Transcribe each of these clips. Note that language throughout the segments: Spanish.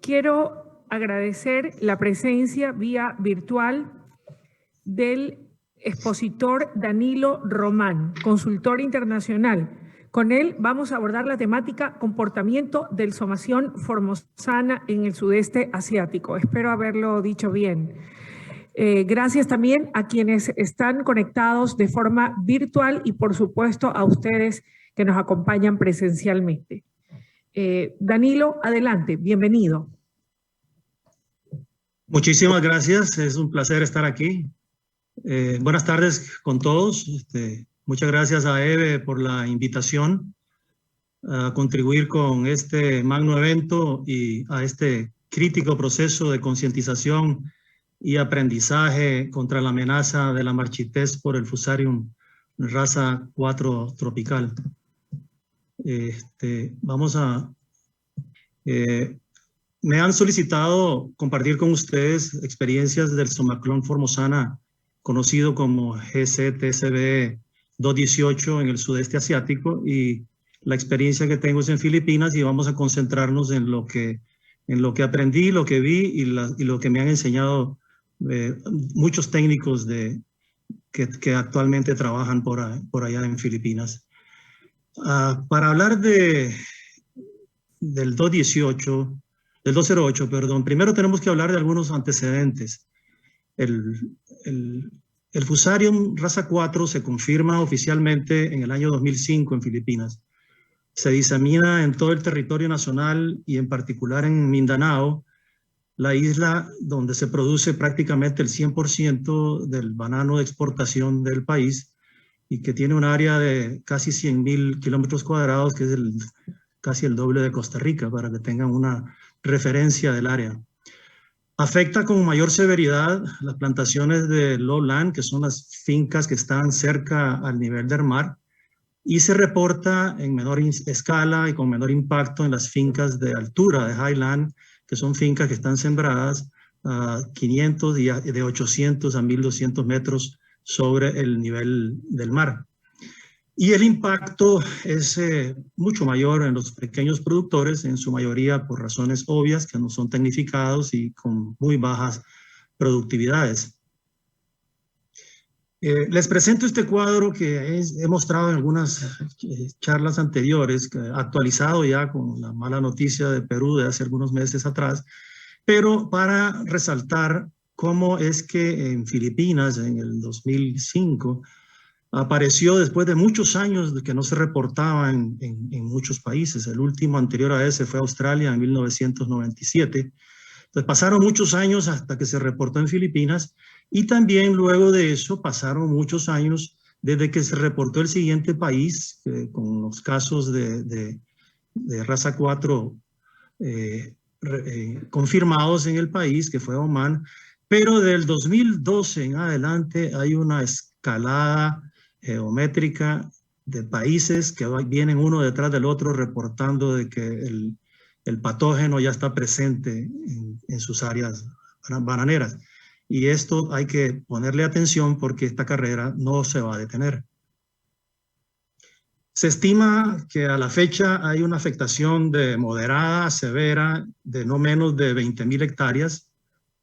Quiero agradecer la presencia vía virtual del expositor Danilo Román, consultor internacional. Con él vamos a abordar la temática comportamiento del somación formosana en el sudeste asiático. Espero haberlo dicho bien. Gracias también a quienes están conectados de forma virtual y por supuesto a ustedes que nos acompañan presencialmente. Danilo, adelante, bienvenido. Muchísimas gracias, es un placer estar aquí. Buenas tardes con todos. Muchas gracias a Eve por la invitación a contribuir con este magno evento y a este crítico proceso de concientización y aprendizaje contra la amenaza de la marchitez por el Fusarium raza 4 tropical. Me han solicitado compartir con ustedes experiencias del somaclón formosana, conocido como GCTCB 218 en el sudeste asiático, y la experiencia que tengo es en Filipinas, y vamos a concentrarnos en lo que aprendí, lo que vi y lo que me han enseñado muchos técnicos que actualmente trabajan por allá en Filipinas. Para hablar del 208, perdón, primero tenemos que hablar de algunos antecedentes. El Fusarium raza 4 se confirma oficialmente en el año 2005 en Filipinas. Se disemina en todo el territorio nacional y en particular en Mindanao, la isla donde se produce prácticamente el 100% del banano de exportación del país y que tiene un área de casi 100.000 kilómetros cuadrados, que es casi el doble de Costa Rica, para que tengan una referencia del área. Afecta con mayor severidad las plantaciones de lowland, que son las fincas que están cerca al nivel del mar, y se reporta en menor escala y con menor impacto en las fincas de altura, de highland, que son fincas que están sembradas a 500 y de 800 a 1200 metros sobre el nivel del mar. Y el impacto es mucho mayor en los pequeños productores, en su mayoría por razones obvias, que no son tecnificados y con muy bajas productividades. Les presento este cuadro que he mostrado en algunas charlas anteriores, actualizado ya con la mala noticia de Perú de hace algunos meses atrás, pero para resaltar cómo es que en Filipinas, en el 2005, apareció después de muchos años de que no se reportaba en muchos países. El último anterior a ese fue Australia en 1997. Entonces pasaron muchos años hasta que se reportó en Filipinas, y también luego de eso pasaron muchos años desde que se reportó el siguiente país, con los casos de raza 4 confirmados en el país, que fue Omán. Pero del 2012 en adelante hay una escalada geométrica de países que vienen uno detrás del otro reportando de que el patógeno ya está presente en sus áreas bananeras. Y esto hay que ponerle atención porque esta carrera no se va a detener. Se estima que a la fecha hay una afectación de moderada a severa de no menos de 20.000 hectáreas,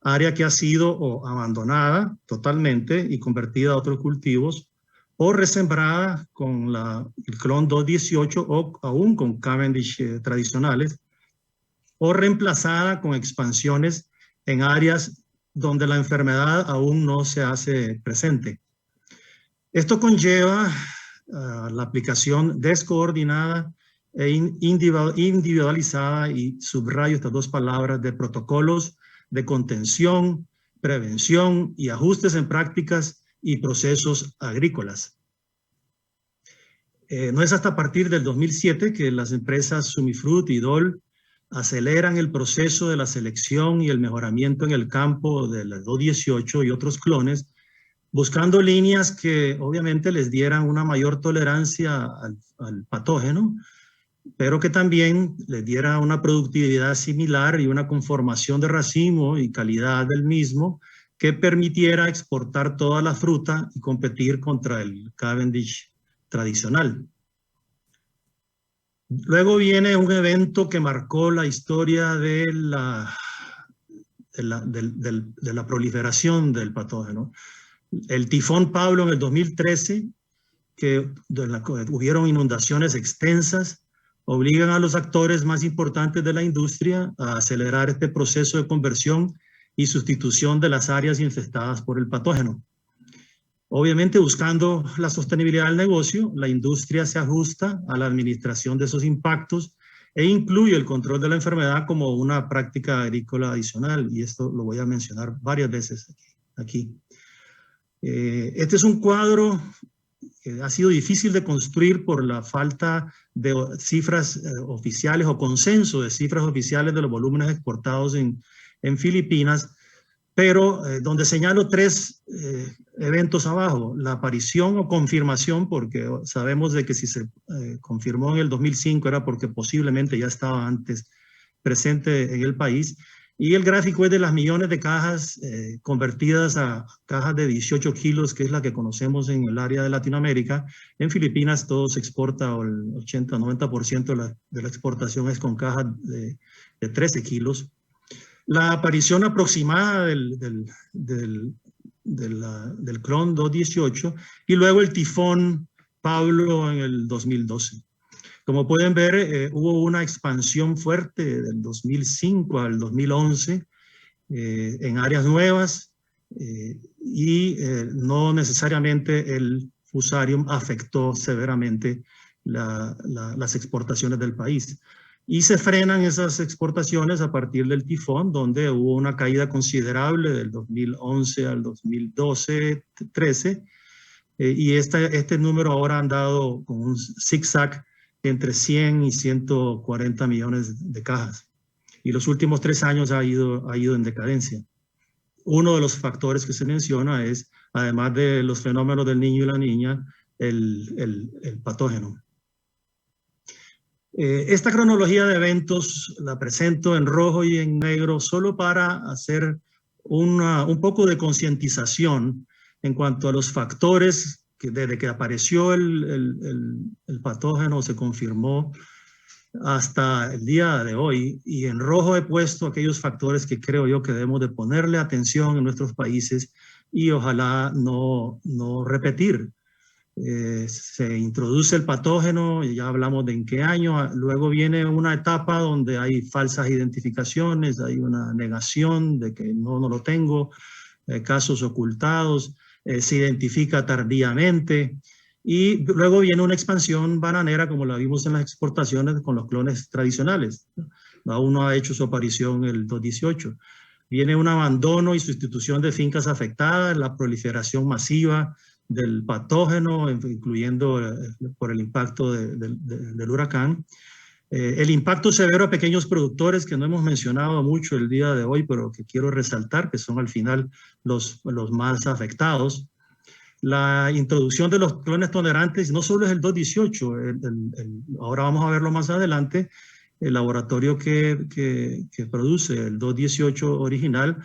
área que ha sido o abandonada totalmente y convertida a otros cultivos, o resembrada con el clon 218 o aún con Cavendish tradicionales, o reemplazada con expansiones en áreas donde la enfermedad aún no se hace presente. Esto conlleva la aplicación descoordinada e individualizada, y subrayo estas dos palabras, de protocolos de contención, prevención y ajustes en prácticas y procesos agrícolas. No es hasta a partir del 2007 que las empresas Sumifruit y Dole aceleran el proceso de la selección y el mejoramiento en el campo de la 218 y otros clones, buscando líneas que obviamente les dieran una mayor tolerancia al patógeno, pero que también les diera una productividad similar y una conformación de racimo y calidad del mismo que permitiera exportar toda la fruta y competir contra el Cavendish tradicional. Luego viene un evento que marcó la historia de la proliferación del patógeno. El tifón Pablo en el 2013, que hubieron inundaciones extensas, obligan a los actores más importantes de la industria a acelerar este proceso de conversión y sustitución de las áreas infestadas por el patógeno. Obviamente, buscando la sostenibilidad del negocio, la industria se ajusta a la administración de esos impactos e incluye el control de la enfermedad como una práctica agrícola adicional, y esto lo voy a mencionar varias veces aquí. Este es un cuadro que ha sido difícil de construir por la falta de cifras oficiales o consenso de cifras oficiales de los volúmenes exportados en Filipinas, pero donde señalo tres eventos abajo: la aparición o confirmación, porque sabemos de que si se confirmó en el 2005 era porque posiblemente ya estaba antes presente en el país, y el gráfico es de las millones de cajas convertidas a cajas de 18 kilos, que es la que conocemos en el área de Latinoamérica. En Filipinas todo se exporta, o el 80-90% de la exportación es con cajas de 13 kilos. La aparición aproximada del clon 218 y luego el tifón Pablo en el 2012. Como pueden ver, hubo una expansión fuerte del 2005 al 2011 en áreas nuevas y no necesariamente el fusarium afectó severamente las exportaciones del país. Y se frenan esas exportaciones a partir del tifón, donde hubo una caída considerable del 2011 al 2012-13, y este número ahora ha andado con un zigzag entre 100 y 140 millones de cajas. Y los últimos 3 años ha ido en decadencia. Uno de los factores que se menciona es, además de los fenómenos del niño y la niña, el patógeno. Esta cronología de eventos la presento en rojo y en negro solo para hacer un poco de concientización en cuanto a los factores que desde que apareció el patógeno se confirmó hasta el día de hoy, y en rojo he puesto aquellos factores que creo yo que debemos de ponerle atención en nuestros países y ojalá no repetir. Se introduce el patógeno, ya hablamos de en qué año, luego viene una etapa donde hay falsas identificaciones, hay una negación de que no lo tengo, casos ocultados, se identifica tardíamente, y luego viene una expansión bananera como la vimos en las exportaciones con los clones tradicionales. Aún no ha hecho su aparición el 218. Viene un abandono y sustitución de fincas afectadas, la proliferación masiva del patógeno, incluyendo por el impacto del huracán. El impacto severo a pequeños productores, que no hemos mencionado mucho el día de hoy, pero que quiero resaltar, que son al final los más afectados. La introducción de los clones tolerantes no solo es el 218, ahora vamos a verlo más adelante, el laboratorio que produce el 218 original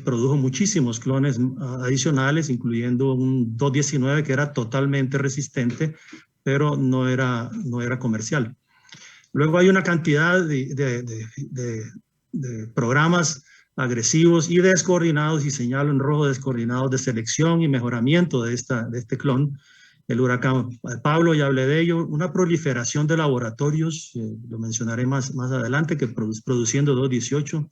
produjo muchísimos clones adicionales, incluyendo un 219 que era totalmente resistente, pero no era comercial. Luego hay una cantidad de programas agresivos y descoordinados, y señalo en rojo descoordinados, de selección y mejoramiento de este clon. El huracán Pablo, ya hablé de ello, una proliferación de laboratorios, lo mencionaré más adelante, que produciendo 218,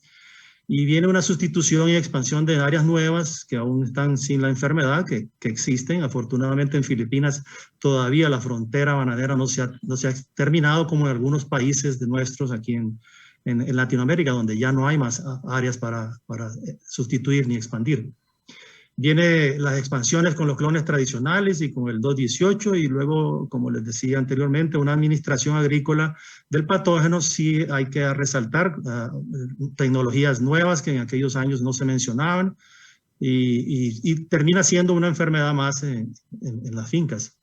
y viene una sustitución y expansión de áreas nuevas que aún están sin la enfermedad, que existen. Afortunadamente en Filipinas todavía la frontera bananera no se ha terminado, como en algunos países de nuestros aquí en Latinoamérica, donde ya no hay más áreas para sustituir ni expandir. Viene las expansiones con los clones tradicionales y con el 218, y luego, como les decía anteriormente, una administración agrícola del patógeno. Sí hay que resaltar tecnologías nuevas que en aquellos años no se mencionaban, y termina siendo una enfermedad más en las fincas.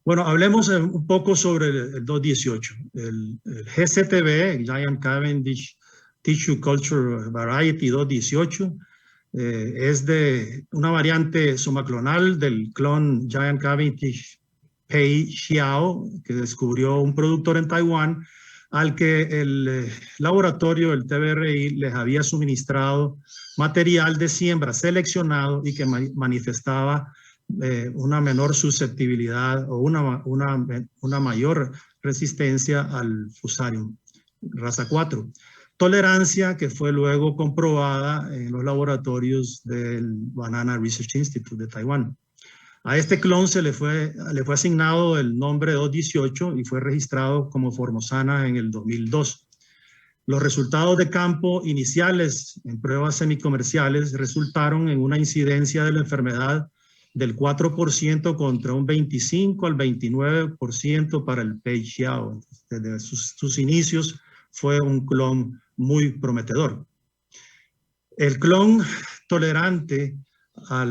Bueno, hablemos un poco sobre el 218. El GCTV, Giant Cavendish Tissue Culture Variety 218, es de una variante somaclonal del clon Giant Cavendish Pei Xiao, que descubrió un productor en Taiwán, al que el laboratorio, el TBRI, les había suministrado material de siembra seleccionado y que manifestaba una menor susceptibilidad o una mayor resistencia al Fusarium raza 4. Tolerancia que fue luego comprobada en los laboratorios del Banana Research Institute de Taiwán. A este clon le fue asignado el nombre 218 y fue registrado como Formosana en el 2002. Los resultados de campo iniciales en pruebas semicomerciales resultaron en una incidencia de la enfermedad del 4% contra un 25 al 29% para el Pei Xiao. Desde sus inicios fue un clon muy prometedor. El clon tolerante a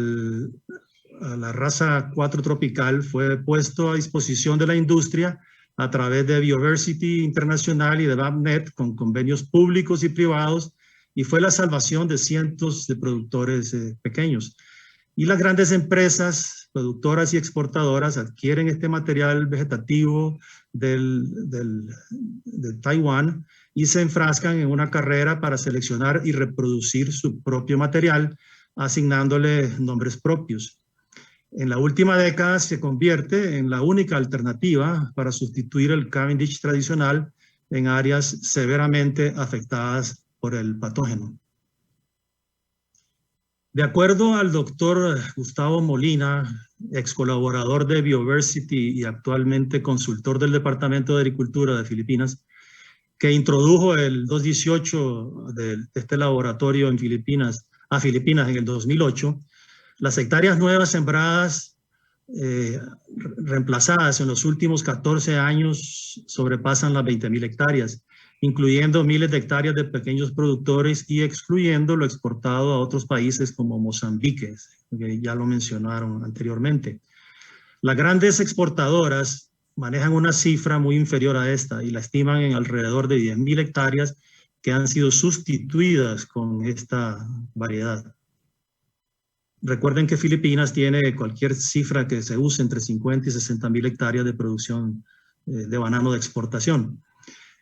la raza 4 tropical fue puesto a disposición de la industria a través de Bioversity Internacional y de LabNet con convenios públicos y privados, y fue la salvación de cientos de productores pequeños. Y las grandes empresas productoras y exportadoras adquieren este material vegetativo de Taiwán y se enfrascan en una carrera para seleccionar y reproducir su propio material, asignándole nombres propios. En la última década se convierte en la única alternativa para sustituir el Cavendish tradicional en áreas severamente afectadas por el patógeno. De acuerdo al doctor Gustavo Molina, ex colaborador de Bioversity y actualmente consultor del Departamento de Agricultura de Filipinas, que introdujo el 218 de este laboratorio en Filipinas en el 2008, las hectáreas nuevas sembradas reemplazadas en los últimos 14 años sobrepasan las 20.000 hectáreas, incluyendo miles de hectáreas de pequeños productores y excluyendo lo exportado a otros países como Mozambique, que ya lo mencionaron anteriormente. Las grandes exportadoras manejan una cifra muy inferior a esta y la estiman en alrededor de 10.000 hectáreas que han sido sustituidas con esta variedad. Recuerden que Filipinas tiene cualquier cifra que se use entre 50 y 60.000 hectáreas de producción de banano de exportación.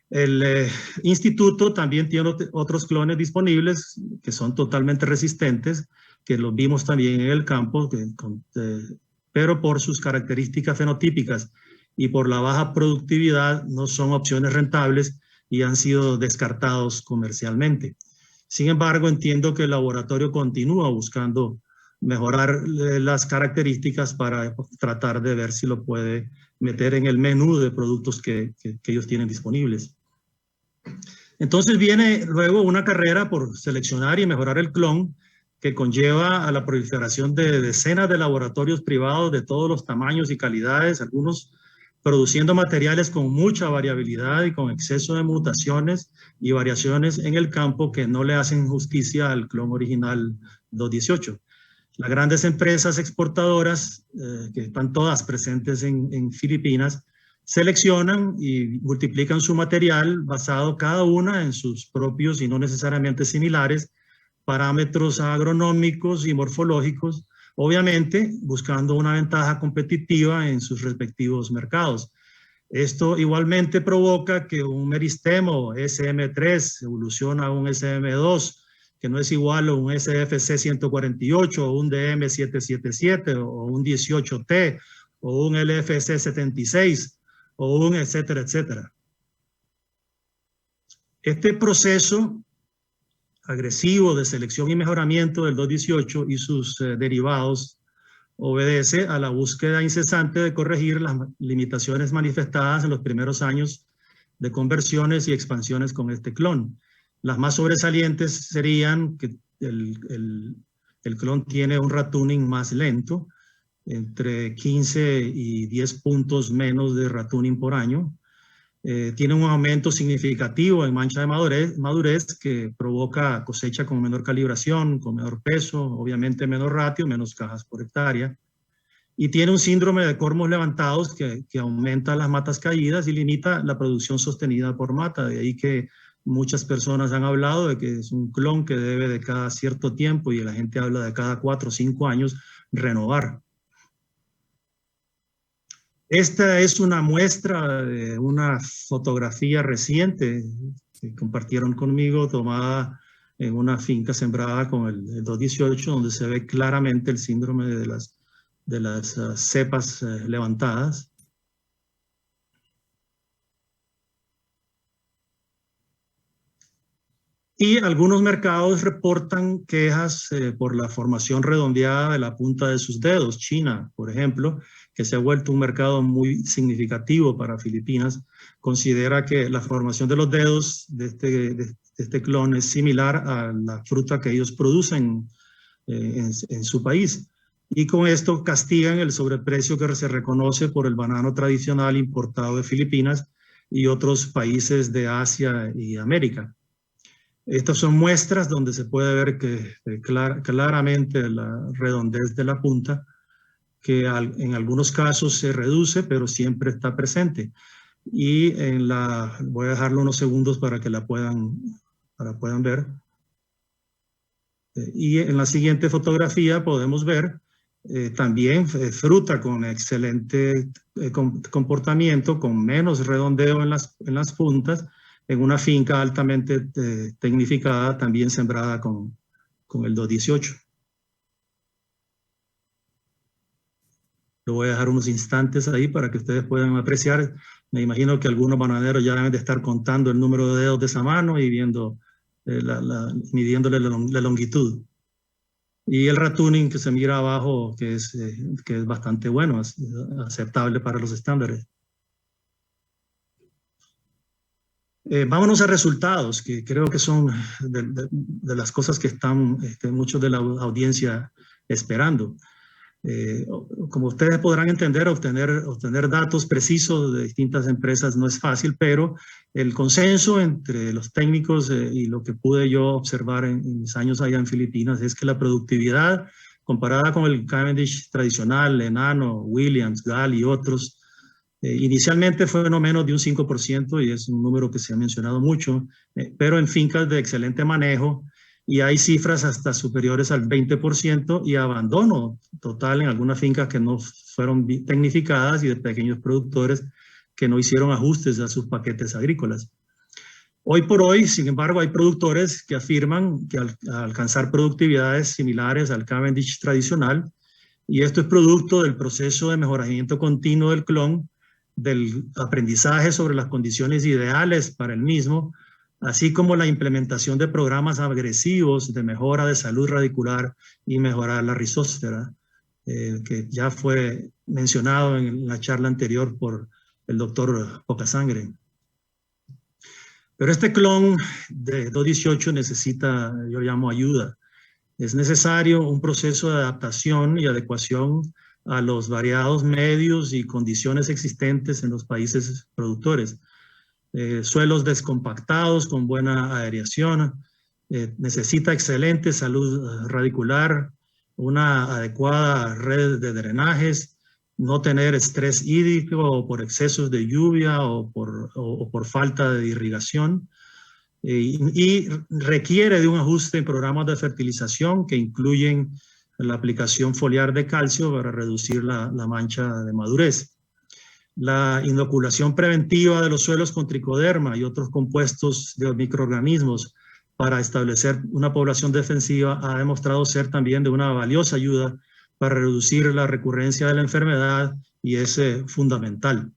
El instituto también tiene otros clones disponibles que son totalmente resistentes, que los vimos también en el campo, pero por sus características fenotípicas y por la baja productividad no son opciones rentables y han sido descartados comercialmente. Sin embargo, entiendo que el laboratorio continúa buscando mejorar las características para tratar de ver si lo puede meter en el menú de productos que ellos tienen disponibles. Entonces viene luego una carrera por seleccionar y mejorar el clon que conlleva a la proliferación de decenas de laboratorios privados de todos los tamaños y calidades, algunos produciendo materiales con mucha variabilidad y con exceso de mutaciones y variaciones en el campo que no le hacen justicia al clon original 218. Las grandes empresas exportadoras, que están todas presentes en Filipinas, seleccionan y multiplican su material basado cada una en sus propios y no necesariamente similares parámetros agronómicos y morfológicos, obviamente buscando una ventaja competitiva en sus respectivos mercados. Esto igualmente provoca que un meristemo SM3 evoluciona a un SM2, que no es igual a un SFC 148 o un DM 777 o un 18T o un LFC 76 o un etcétera, etcétera. Este proceso agresivo de selección y mejoramiento del 218 y sus derivados obedece a la búsqueda incesante de corregir las limitaciones manifestadas en los primeros años de conversiones y expansiones con este clon. Las más sobresalientes serían que el clon tiene un ratuning más lento, entre 15 y 10 puntos menos de ratuning por año. Tiene un aumento significativo en mancha de madurez que provoca cosecha con menor calibración, con menor peso, obviamente menor ratio, menos cajas por hectárea. Y tiene un síndrome de cormos levantados que aumenta las matas caídas y limita la producción sostenida por mata. De ahí que muchas personas han hablado de que es un clon que debe de cada cierto tiempo, y la gente habla de cada 4 o 5 años, renovar. Esta es una muestra de una fotografía reciente que compartieron conmigo, tomada en una finca sembrada con el 218, donde se ve claramente el síndrome de las cepas levantadas. Y algunos mercados reportan quejas por la formación redondeada de la punta de sus dedos. China, por ejemplo, que se ha vuelto un mercado muy significativo para Filipinas, considera que la formación de los dedos de este clon es similar a la fruta que ellos producen en su país. Y con esto castigan el sobreprecio que se reconoce por el banano tradicional importado de Filipinas y otros países de Asia y América. Estas son muestras donde se puede ver que claramente la redondez de la punta, que en algunos casos se reduce, pero siempre está presente. Y voy a dejarlo unos segundos para que la puedan ver. Y en la siguiente fotografía podemos ver también fruta con excelente comportamiento, con menos redondeo en las puntas, en una finca altamente tecnificada, también sembrada con el 218. Lo voy a dejar unos instantes ahí para que ustedes puedan apreciar. Me imagino que algunos bananeros ya deben de estar contando el número de dedos de esa mano y viendo, midiéndole la longitud. Y el ratooning que se mira abajo, que es bastante bueno, es aceptable para los estándares. Vámonos a resultados, que creo que son de las cosas que están muchos de la audiencia esperando. Como ustedes podrán entender, obtener datos precisos de distintas empresas no es fácil, pero el consenso entre los técnicos y lo que pude yo observar en mis años allá en Filipinas es que la productividad comparada con el Cavendish tradicional, Enano, Williams, Gall y otros, inicialmente fue no menos de un 5%, y es un número que se ha mencionado mucho, pero en fincas de excelente manejo, y hay cifras hasta superiores al 20% y abandono total en algunas fincas que no fueron tecnificadas y de pequeños productores que no hicieron ajustes a sus paquetes agrícolas. Hoy por hoy, sin embargo, hay productores que afirman que al alcanzar productividades similares al Cavendish tradicional, y esto es producto del proceso de mejoramiento continuo del clon, del aprendizaje sobre las condiciones ideales para el mismo, así como la implementación de programas agresivos de mejora de salud radicular y mejorar la rizósfera, que ya fue mencionado en la charla anterior por el doctor Pocasangre. Pero este clon de 218 necesita, yo llamo, ayuda. Es necesario un proceso de adaptación y adecuación a los variados medios y condiciones existentes en los países productores. Suelos descompactados con buena aireación, necesita excelente salud radicular, una adecuada red de drenajes, no tener estrés hídrico por excesos de lluvia o por falta de irrigación, y requiere de un ajuste en programas de fertilización que incluyen la aplicación foliar de calcio para reducir la mancha de madurez. La inoculación preventiva de los suelos con tricoderma y otros compuestos de microorganismos para establecer una población defensiva ha demostrado ser también de una valiosa ayuda para reducir la recurrencia de la enfermedad, y es fundamental.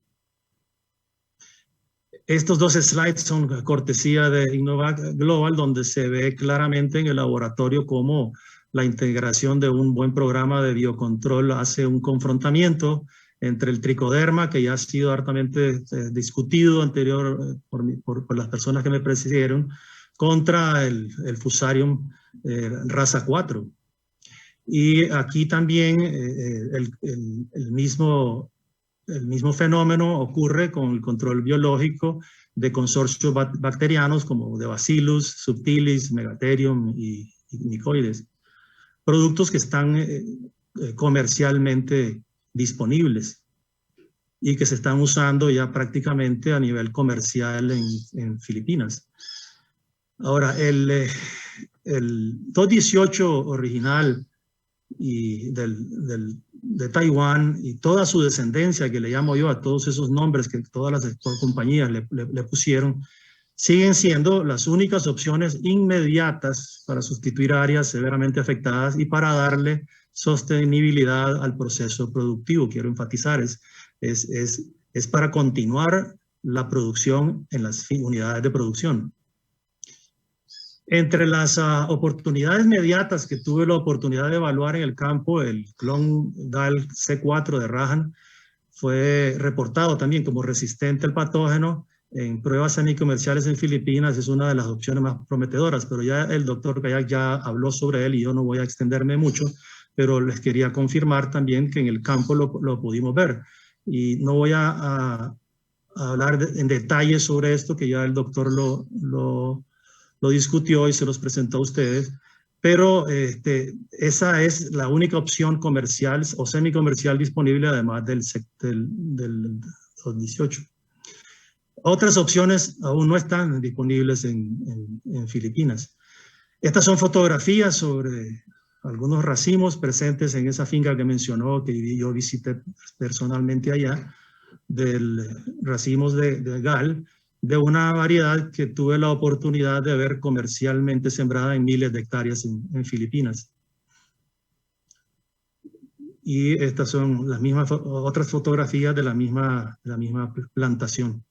Estos dos slides son cortesía de Innovac Global, donde se ve claramente en el laboratorio cómo la integración de un buen programa de biocontrol hace un confrontamiento entre el tricoderma, que ya ha sido hartamente discutido anterior por las personas que me precedieron, contra el Fusarium raza 4. Y aquí también el mismo fenómeno ocurre con el control biológico de consorcios bacterianos como de Bacillus, Subtilis, Megatherium y Mycoides. Productos que están comercialmente disponibles y que se están usando ya prácticamente a nivel comercial en Filipinas. Ahora, el 218 original y del de Taiwán y toda su descendencia, que le llamo yo a todos esos nombres que todas las compañías le pusieron, siguen siendo las únicas opciones inmediatas para sustituir áreas severamente afectadas y para darle sostenibilidad al proceso productivo. Quiero enfatizar, es para continuar la producción en las unidades de producción. Entre las oportunidades inmediatas que tuve la oportunidad de evaluar en el campo, el clon GAL C4 de Rahan fue reportado también como resistente al patógeno en pruebas semicomerciales en Filipinas. Es una de las opciones más prometedoras, pero ya el doctor Kayak ya habló sobre él y yo no voy a extenderme mucho, pero les quería confirmar también que en el campo lo pudimos ver. Y no voy a hablar en detalle sobre esto, que ya el doctor lo discutió y se los presentó a ustedes, pero esa es la única opción comercial o semicomercial disponible, además del 2018. Otras opciones aún no están disponibles en Filipinas. Estas son fotografías sobre algunos racimos presentes en esa finca que mencionó, que yo visité personalmente allá, del racimos de GAL, de una variedad que tuve la oportunidad de ver comercialmente sembrada en miles de hectáreas en Filipinas. Y estas son las mismas otras fotografías de la misma plantación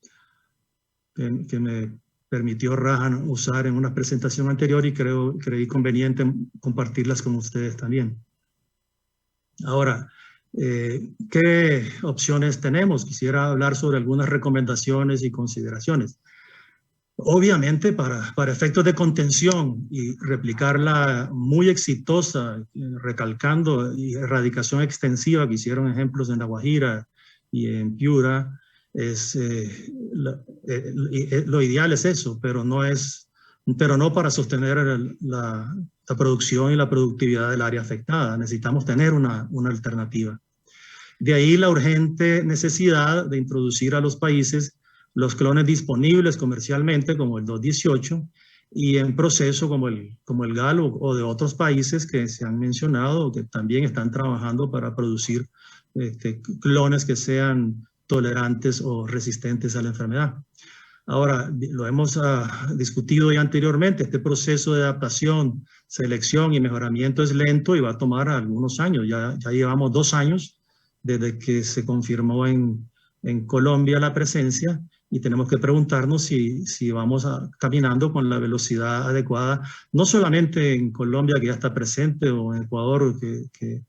que me permitió Rahan usar en una presentación anterior y creí conveniente compartirlas con ustedes también. Ahora, ¿qué opciones tenemos? Quisiera hablar sobre algunas recomendaciones y consideraciones. Obviamente, para efectos de contención y replicarla muy exitosa, recalcando y erradicación extensiva, que hicieron ejemplos en La Guajira y en Piura, lo ideal es eso, pero no para sostener la producción y la productividad del área afectada. Necesitamos tener una alternativa. De ahí la urgente necesidad de introducir a los países los clones disponibles comercialmente, como el 218, y en proceso como el GAL o de otros países que se han mencionado, que también están trabajando para producir clones que sean tolerantes o resistentes a la enfermedad. Ahora, lo hemos discutido ya anteriormente, este proceso de adaptación, selección y mejoramiento es lento y va a tomar algunos años. Ya llevamos 2 años desde que se confirmó en Colombia la presencia y tenemos que preguntarnos si vamos caminando con la velocidad adecuada, no solamente en Colombia, que ya está presente, o en Ecuador, del que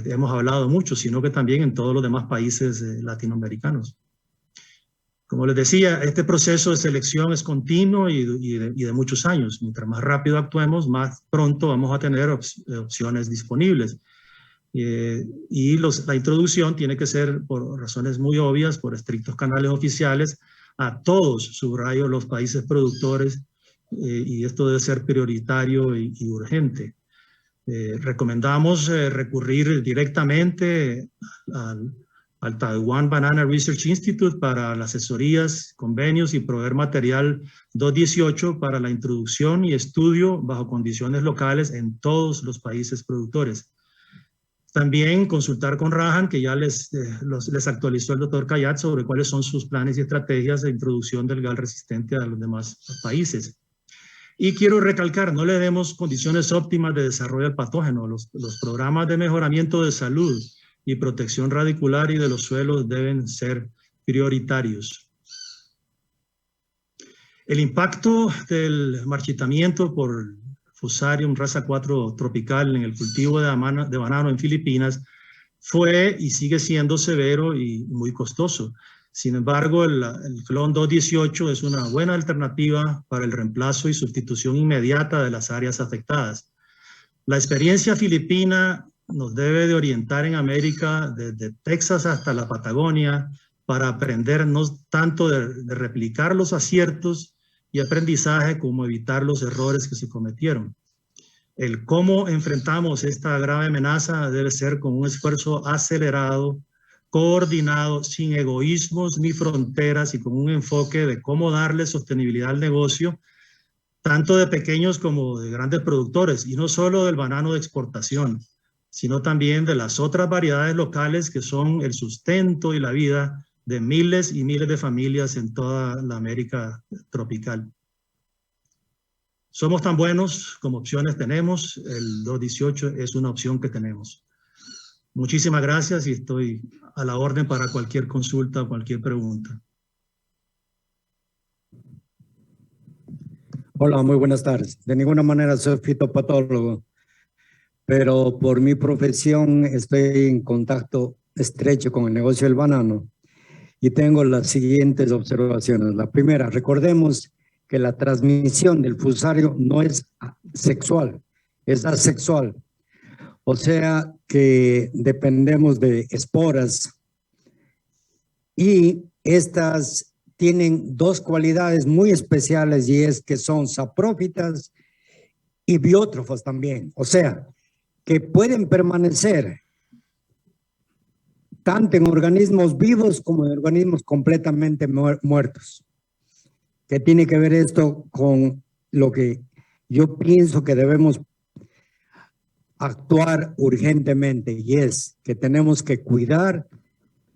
hemos hablado mucho, sino que también en todos los demás países latinoamericanos. Como les decía, este proceso de selección es continuo y de muchos años. Mientras más rápido actuemos, más pronto vamos a tener opciones disponibles. La introducción tiene que ser, por razones muy obvias, por estrictos canales oficiales, a todos, subrayo, los países productores, y esto debe ser prioritario y urgente. Recomendamos recurrir directamente al Taiwan Banana Research Institute para las asesorías, convenios y proveer material 218 para la introducción y estudio bajo condiciones locales en todos los países productores. También consultar con Rahan, que ya les actualizó el doctor Kayak sobre cuáles son sus planes y estrategias de introducción del GAL resistente a los demás países. Y quiero recalcar, no le demos condiciones óptimas de desarrollo del patógeno. Los programas de mejoramiento de salud y protección radicular y de los suelos deben ser prioritarios. El impacto del marchitamiento por Fusarium raza 4 tropical en el cultivo de banano en Filipinas fue y sigue siendo severo y muy costoso. Sin embargo, el clon 218 es una buena alternativa para el reemplazo y sustitución inmediata de las áreas afectadas. La experiencia filipina nos debe de orientar en América, desde Texas hasta la Patagonia, para aprender no tanto de replicar los aciertos y aprendizaje como evitar los errores que se cometieron. El cómo enfrentamos esta grave amenaza debe ser con un esfuerzo acelerado, coordinado, sin egoísmos ni fronteras y con un enfoque de cómo darle sostenibilidad al negocio, tanto de pequeños como de grandes productores, y no solo del banano de exportación, sino también de las otras variedades locales que son el sustento y la vida de miles y miles de familias en toda la América tropical. Somos tan buenos como opciones tenemos. El 218 es una opción que tenemos. Muchísimas gracias y estoy a la orden para cualquier consulta o cualquier pregunta. Hola, muy buenas tardes. De ninguna manera soy fitopatólogo, pero por mi profesión estoy en contacto estrecho con el negocio del banano y tengo las siguientes observaciones. La primera, recordemos que la transmisión del fusario no es sexual, es asexual. O sea que dependemos de esporas y estas tienen dos cualidades muy especiales y es que son saprófitas y biótrofas también. O sea, que pueden permanecer tanto en organismos vivos como en organismos completamente muertos. ¿Qué tiene que ver esto con lo que yo pienso que debemos actuar urgentemente? Y es que tenemos que cuidar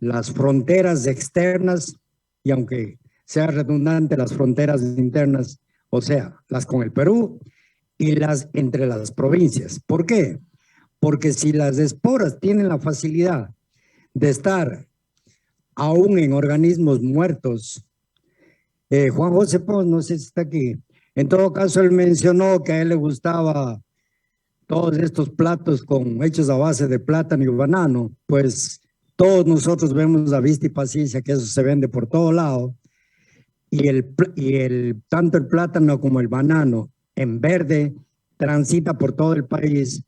las fronteras externas y aunque sea redundante, las fronteras internas, o sea, las con el Perú y las entre las provincias. ¿Por qué? Porque si las esporas tienen la facilidad de estar aún en organismos muertos, Juan José Pons, no sé si está aquí, en todo caso él mencionó que a él le gustaba todos estos platos hechos a base de plátano y banano, pues todos nosotros vemos a vista y paciencia que eso se vende por todo lado y tanto el plátano como el banano en verde transita por todo el país.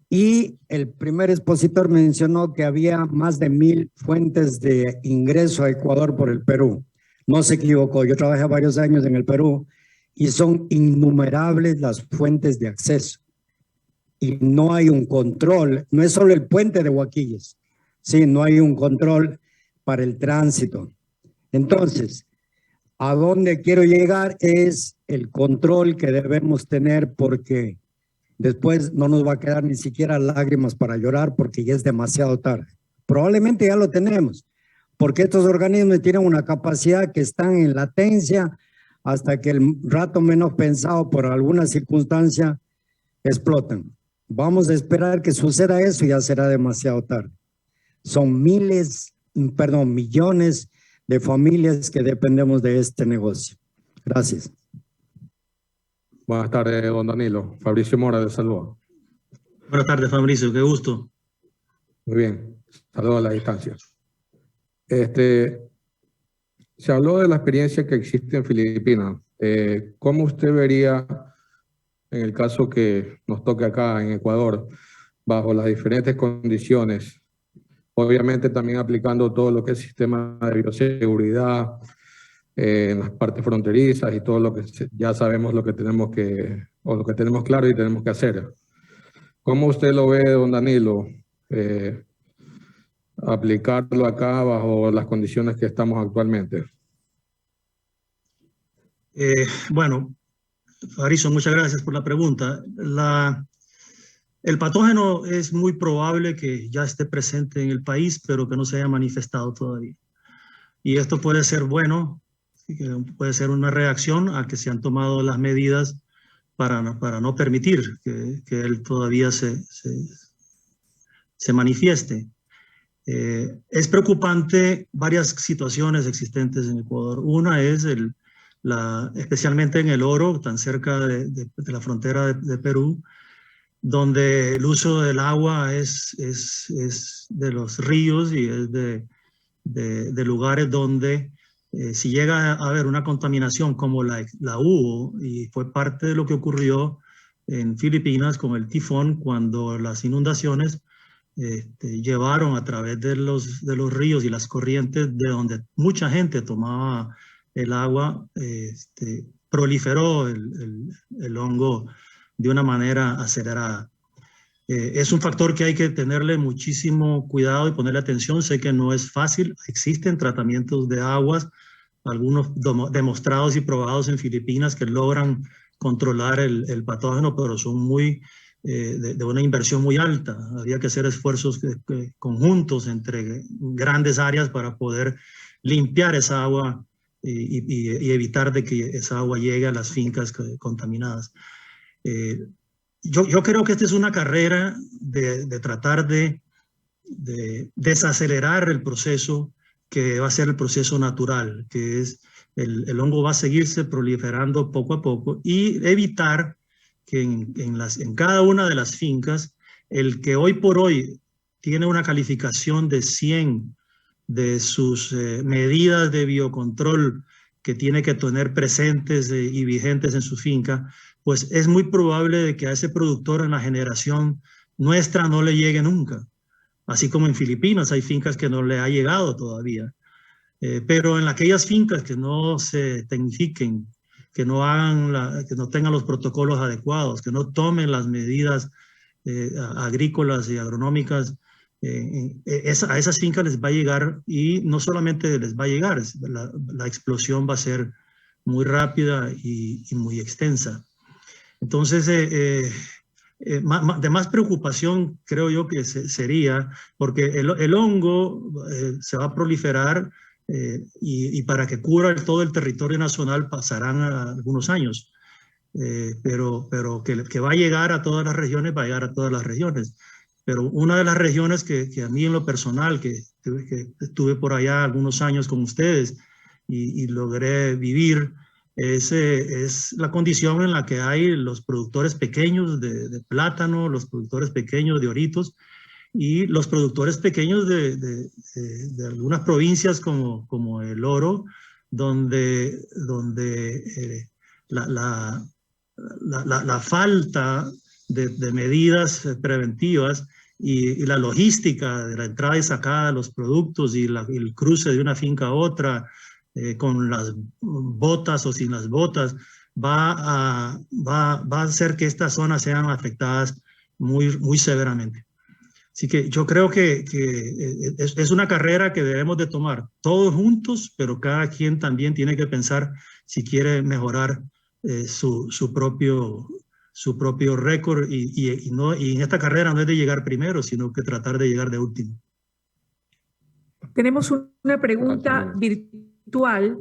Y el primer expositor mencionó que había más de 1000 fuentes de ingreso a Ecuador por el Perú. No se equivocó, yo trabajé varios años en el Perú y son innumerables las fuentes de acceso. Y no hay un control, no es solo el puente de Huaquillas, sí, no hay un control para el tránsito. Entonces, a dónde quiero llegar es el control que debemos tener porque después no nos va a quedar ni siquiera lágrimas para llorar porque ya es demasiado tarde. Probablemente ya lo tenemos, porque estos organismos tienen una capacidad que están en latencia hasta que el rato menos pensado por alguna circunstancia explotan. Vamos a esperar que suceda eso y ya será demasiado tarde. Son millones de familias que dependemos de este negocio. Gracias. Buenas tardes, don Danilo. Fabricio Mora, de Salvador. Buenas tardes, Fabricio. Qué gusto. Muy bien. Saludos a la distancia. Se habló de la experiencia que existe en Filipinas. ¿Cómo usted vería en el caso que nos toque acá en Ecuador, bajo las diferentes condiciones, obviamente también aplicando todo lo que es sistema de bioseguridad en las partes fronterizas y todo lo que ya sabemos lo que tenemos claro y tenemos que hacer? ¿Cómo usted lo ve, don Danilo, aplicarlo acá bajo las condiciones que estamos actualmente? Bueno, Fabricio, muchas gracias por la pregunta. El patógeno es muy probable que ya esté presente en el país, pero que no se haya manifestado todavía. Y esto puede ser bueno, puede ser una reacción a que se han tomado las medidas para no permitir que él todavía se manifieste. Es preocupante varias situaciones existentes en Ecuador. Una es especialmente en el Oro, tan cerca de la frontera de Perú, donde el uso del agua es de los ríos y es de lugares donde si llega a haber una contaminación como la hubo, y fue parte de lo que ocurrió en Filipinas con el tifón, cuando las inundaciones llevaron a través de los ríos y las corrientes de donde mucha gente tomaba el agua, proliferó el hongo de una manera acelerada. Es un factor que hay que tenerle muchísimo cuidado y ponerle atención. Sé que no es fácil. Existen tratamientos de aguas, algunos demostrados y probados en Filipinas que logran controlar el patógeno, pero son muy de una inversión muy alta. Había que hacer esfuerzos conjuntos entre grandes áreas para poder limpiar esa agua y evitar de que esa agua llegue a las fincas contaminadas. Yo creo que esta es una carrera de tratar de desacelerar el proceso que va a ser el proceso natural, que es el hongo va a seguirse proliferando poco a poco y evitar que en cada una de las fincas, el que hoy por hoy tiene una calificación de 100 de sus medidas de biocontrol que tiene que tener presentes y vigentes en su finca, pues es muy probable de que a ese productor en la generación nuestra no le llegue nunca. Así como en Filipinas hay fincas que no le ha llegado todavía. Pero en aquellas fincas que no se tecnifiquen, que no tengan los protocolos adecuados, que no tomen las medidas agrícolas y agronómicas, a esas fincas les va a llegar, y no solamente les va a llegar, la explosión va a ser muy rápida y muy extensa. Entonces, de más preocupación creo yo que sería, porque el hongo se va a proliferar y para que cubra todo el territorio nacional pasarán algunos años, pero que va a llegar a todas las regiones, va a llegar a todas las regiones. Pero una de las regiones que a mí en lo personal, que estuve por allá algunos años con ustedes y logré vivir, es la condición en la que hay los productores pequeños de plátano, los productores pequeños de oritos y los productores pequeños de algunas provincias como el Oro, donde la falta de medidas preventivas y la logística de la entrada y sacada de los productos y el cruce de una finca a otra, con las botas o sin las botas, va a hacer que estas zonas sean afectadas muy severamente. Así que yo creo que es una carrera que debemos de tomar todos juntos, pero cada quien también tiene que pensar si quiere mejorar su propio récord y en esta carrera no es de llegar primero, sino que tratar de llegar de último. Tenemos una pregunta virtual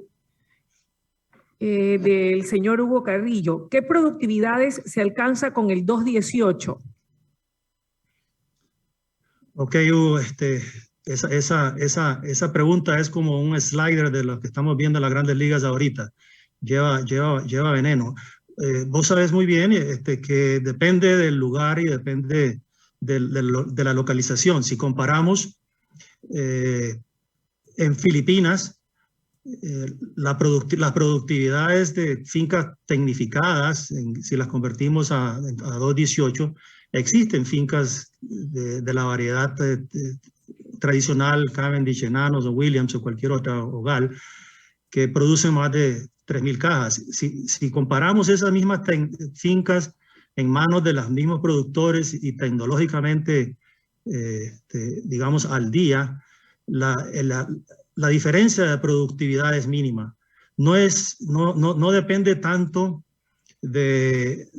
del señor Hugo Carrillo. ¿Qué productividades se alcanza con el 218? Ok, Hugo, esa pregunta es como un slider de lo que estamos viendo en las grandes ligas ahorita. Lleva veneno. Vos sabés muy bien que depende del lugar y depende de la localización. Si comparamos en Filipinas, las productividades de fincas tecnificadas, si las convertimos a 218, existen fincas de la variedad tradicional, Cavendish, Enanos o Williams o cualquier otra hogar, que producen más de 3,000 cajas. Si comparamos esas mismas fincas en manos de los mismos productores y tecnológicamente, digamos, al día, la diferencia de productividad es mínima. No depende tanto del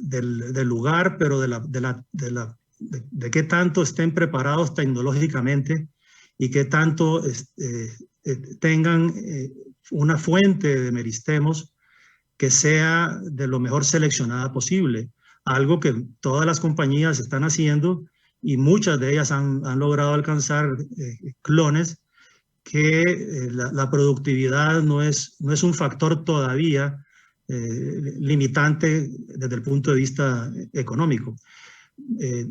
lugar, pero de qué tanto estén preparados tecnológicamente y qué tanto tengan una fuente de meristemos que sea de lo mejor seleccionada posible. Algo que todas las compañías están haciendo y muchas de ellas han logrado alcanzar clones que la productividad no es un factor todavía limitante desde el punto de vista económico.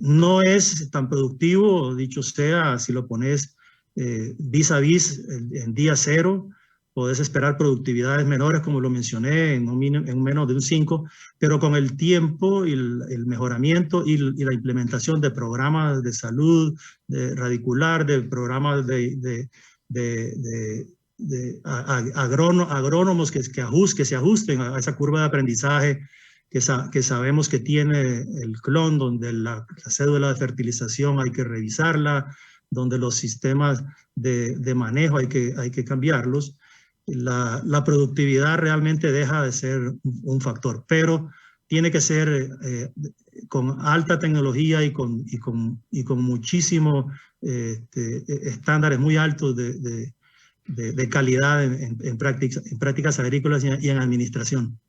No es tan productivo, dicho sea, si lo pones vis a vis en día cero, podés esperar productividades menores, como lo mencioné, en menos de un 5, pero con el tiempo y el mejoramiento y la implementación de programas de salud, de radicular, de programas de agrónomos que se ajusten a esa curva de aprendizaje que sabemos que tiene el clon, donde la cédula de fertilización hay que revisarla, donde los sistemas de manejo hay que cambiarlos. La productividad realmente deja de ser un factor, pero tiene que ser con alta tecnología y con muchísimos estándares muy altos de calidad en prácticas agrícolas y en administración.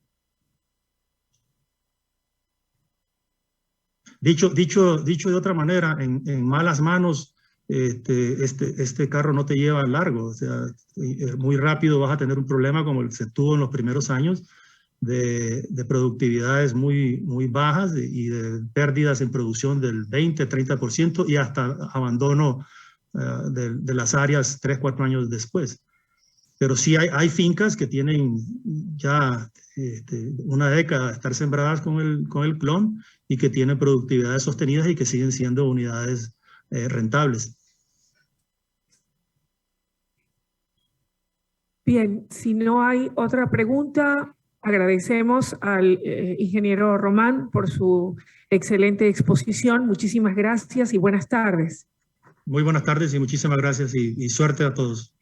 Dicho de otra manera, en malas manos, este carro no te lleva largo. O sea, muy rápido vas a tener un problema como el que se tuvo en los primeros años de productividades muy bajas y de pérdidas en producción del 20-30% y hasta abandono de las áreas 3-4 años después. Pero sí hay fincas que tienen ya una década de estar sembradas con el clon y que tienen productividades sostenidas y que siguen siendo unidades rentables. Bien, si no hay otra pregunta, agradecemos al ingeniero Román por su excelente exposición. Muchísimas gracias y buenas tardes. Muy buenas tardes y muchísimas gracias y suerte a todos.